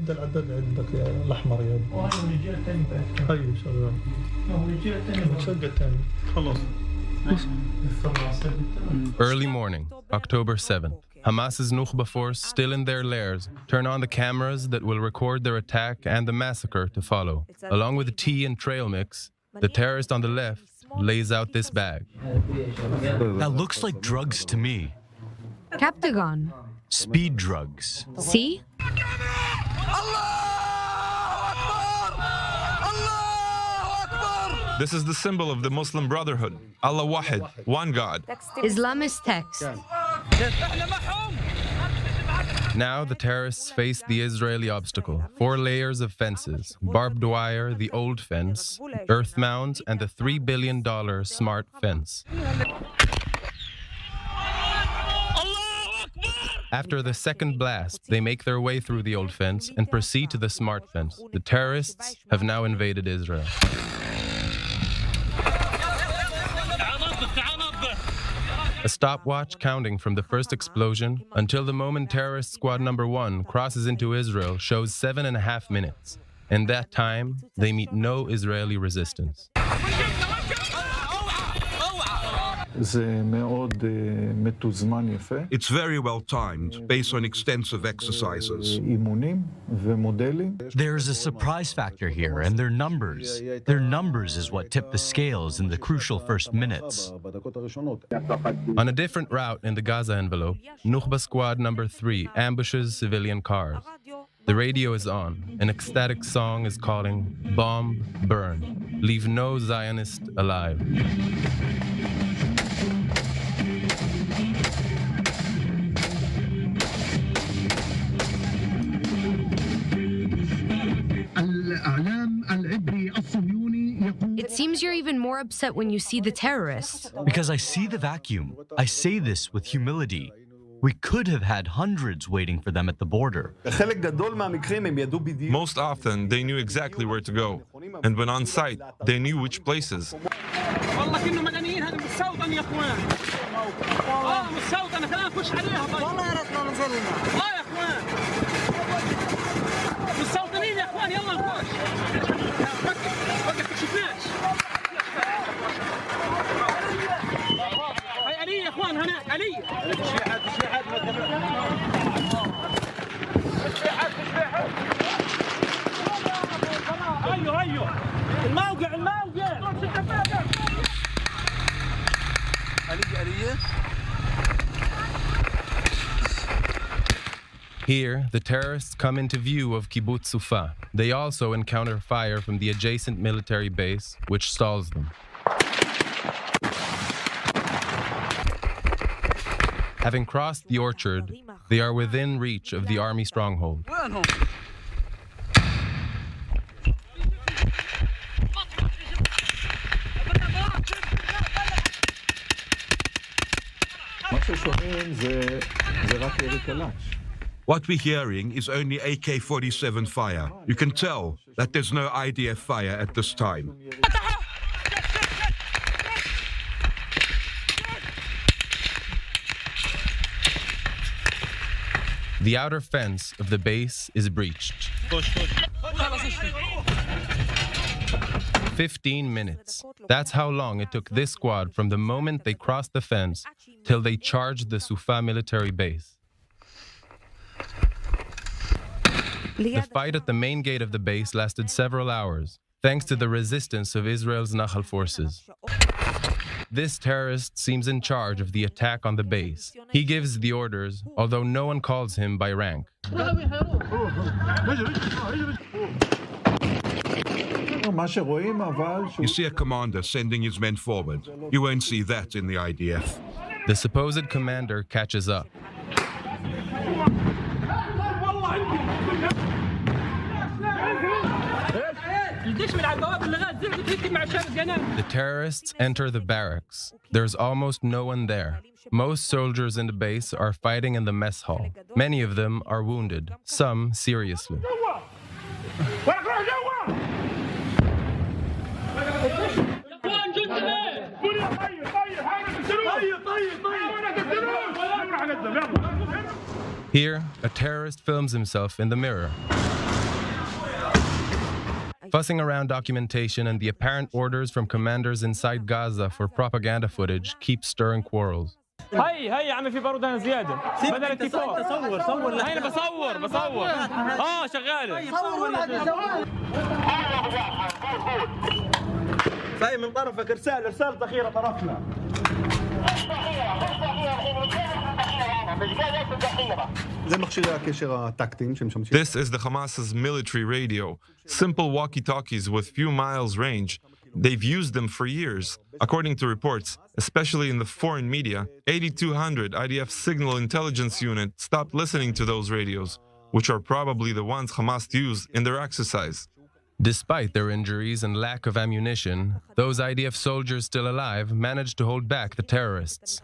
انت العدد عندك يا الاحمر يا ابني. وهذا رجال ثاني بعد. ايوه شغال. رجال ثاني. شقة ثاني. خلاص. Early morning, October 7th. Hamas's Nukhba force, still in their lairs, turn on the cameras that will record their attack and the massacre to follow. Along with the tea and trail mix, the terrorist on the left lays out this bag. That looks like drugs to me. Captagon. Speed drugs. See? This is the symbol of the Muslim Brotherhood. Allah Wahid, one God. Islamist text. Now the terrorists face the Israeli obstacle. 4 layers of fences, barbed wire, the old fence, earth mounds, and the $3 billion smart fence. After the second blast, they make their way through the old fence and proceed to the smart fence. The terrorists have now invaded Israel. A stopwatch counting from the first explosion until the moment terrorist squad number 1 crosses into Israel shows 7.5 minutes. In that time, they meet no Israeli resistance. It's very well timed, based on extensive exercises. There's a surprise factor here, and their numbers. Their numbers is what tipped the scales in the crucial first minutes. On a different route in the Gaza envelope, Nukhba squad number 3 ambushes civilian cars. The radio is on. An ecstatic song is calling, "Bomb, burn. Leave no Zionist alive." It seems you're even more upset when you see the terrorists. Because I see the vacuum. I say this with humility. We could have had hundreds waiting for them at the border. Most often, they knew exactly where to go. And when on site, they knew which places. Here, the terrorists come into view of Kibbutz Sufa. They also encounter fire from the adjacent military base, which stalls them. Having crossed the orchard, they are within reach of the army stronghold. What we're hearing is only AK-47 fire. You can tell that there's no IDF fire at this time. The outer fence of the base is breached. 15 minutes. That's how long it took this squad from the moment they crossed the fence till they charged the Sufa military base. The fight at the main gate of the base lasted several hours, thanks to the resistance of Israel's Nahal forces. This terrorist seems in charge of the attack on the base. He gives the orders, although no one calls him by rank. You see a commander sending his men forward. You won't see that in the IDF. The supposed commander catches up. The terrorists enter the barracks. There's almost no one there. Most soldiers in the base are fighting in the mess hall. Many of them are wounded, some seriously. Here, a terrorist films himself in the mirror. Fussing around documentation and the apparent orders from commanders inside Gaza for propaganda footage keep stirring quarrels. هي يا عمي في بارود هنا زياده بدل الاتفاق صور هنا بصور شغاله صحيح من طرفك رسالة أخيرة طرفنا This is the Hamas's military radio. Simple walkie-talkies with few miles range. They've used them for years. According to reports, especially in the foreign media, 8,200 IDF Signal Intelligence Unit stopped listening to those radios, which are probably the ones Hamas use in their exercise. Despite their injuries and lack of ammunition, those IDF soldiers still alive managed to hold back the terrorists.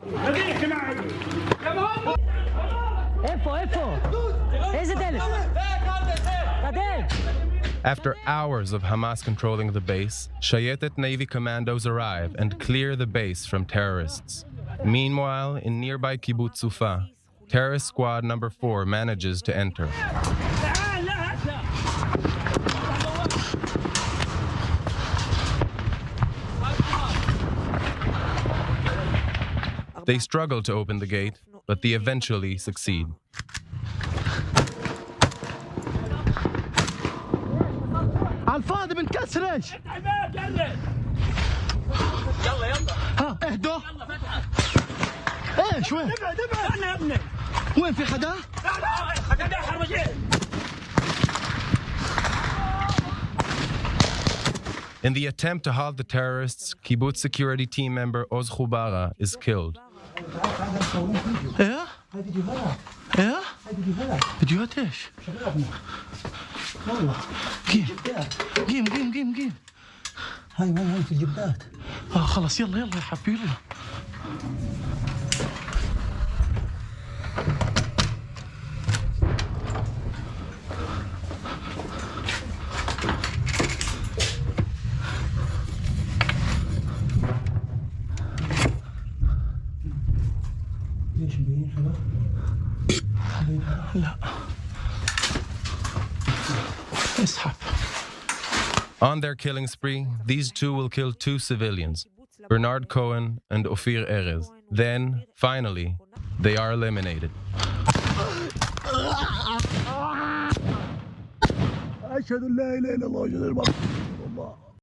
After hours of Hamas controlling the base, Shayetet Navy commandos arrive and clear the base from terrorists. Meanwhile, in nearby Kibbutz Sufa, terrorist squad number 4 manages to enter. They struggle to open the gate, but they eventually succeed. عالفاضي بنكسرش ها اهدوا ايش وين وين في حدا In the attempt to halt the terrorists, Kibbutz security team member Oz Khubara is killed. ايه ايه فيديوهات ايش والله قيم هاي في الجبات خلاص يلا يا حبيبي يلا ليش مبين حدا؟ لا اسحب. On their killing spree, these two will kill 2 civilians, Bernard Cohen and Ophir Erez. Then, finally, they are eliminated. أشهد أن لا إله إلا الله وأشهد أن محمدا رسول الله